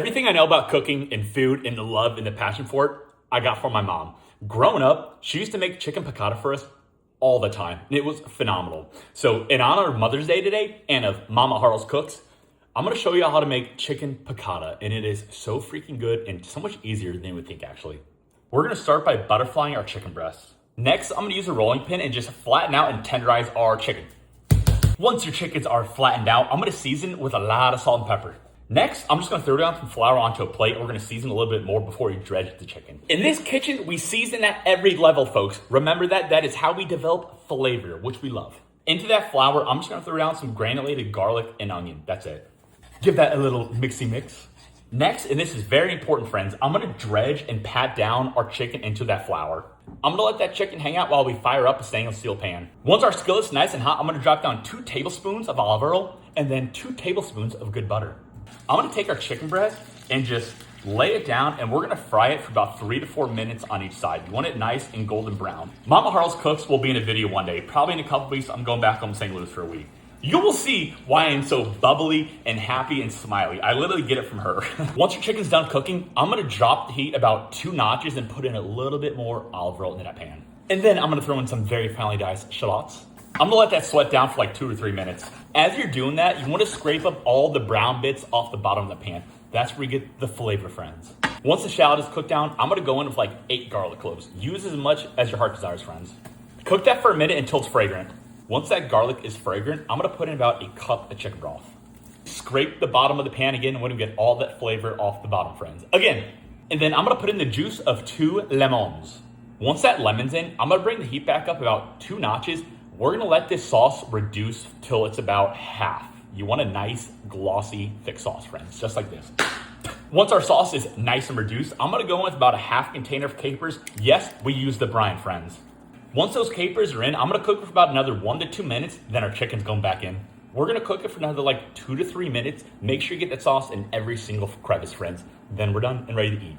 Everything I know about cooking and food and the love and the passion for it, I got from my mom. Growing up, she used to make chicken piccata for us all the time, and it was phenomenal. So in honor of Mother's Day today and of Mama Harl's Cooks, I'm gonna show you how to make chicken piccata, and it is so freaking good and so much easier than you would think actually. We're gonna start by butterflying our chicken breasts. Next, I'm gonna use a rolling pin and just flatten out and tenderize our chicken. Once your chickens are flattened out, I'm gonna season with a lot of salt and pepper. Next, I'm just gonna throw down some flour onto a plate. We're gonna season a little bit more before we dredge the chicken. In this kitchen, we season at every level, folks. Remember that is how we develop flavor, which we love. Into that flour, I'm just gonna throw down some granulated garlic and onion. That's it. Give that a little mixy mix. Next, and this is very important, friends, I'm gonna dredge and pat down our chicken into that flour. I'm gonna let that chicken hang out while we fire up a stainless steel pan. Once our skillet's nice and hot, I'm gonna drop down 2 tablespoons of olive oil and then 2 tablespoons of good butter. I'm gonna take our chicken breast and just lay it down, and we're gonna fry it for about 3 to 4 minutes on each side. You want it nice and golden brown. Mama Harl's Cooks will be in a video one day. Probably in a couple weeks, I'm going back home to St. Louis for a week. You will see why I am so bubbly and happy and smiley. I literally get it from her. Once your chicken's done cooking, I'm gonna drop the heat about 2 notches and put in a little bit more olive oil into that pan. And then I'm gonna throw in some very finely diced shallots. I'm gonna let that sweat down for like 2 to 3 minutes. As you're doing that, you wanna scrape up all the brown bits off the bottom of the pan. That's where you get the flavor, friends. Once the shallot is cooked down, I'm gonna go in with like 8 garlic cloves. Use as much as your heart desires, friends. Cook that for a minute until it's fragrant. Once that garlic is fragrant, I'm gonna put in about a cup of chicken broth. Scrape the bottom of the pan again when we get all that flavor off the bottom, friends. Again, and then I'm gonna put in the juice of 2 lemons. Once that lemon's in, I'm gonna bring the heat back up about 2 notches. We're gonna let this sauce reduce till it's about half. You want a nice, glossy, thick sauce, friends, just like this. Once our sauce is nice and reduced, I'm gonna go in with about a half container of capers. Yes, we use the brine, friends. Once those capers are in, I'm gonna cook it for about another 1 to 2 minutes, then our chicken's going back in. We're gonna cook it for another like 2 to 3 minutes. Make sure you get that sauce in every single crevice, friends. Then we're done and ready to eat.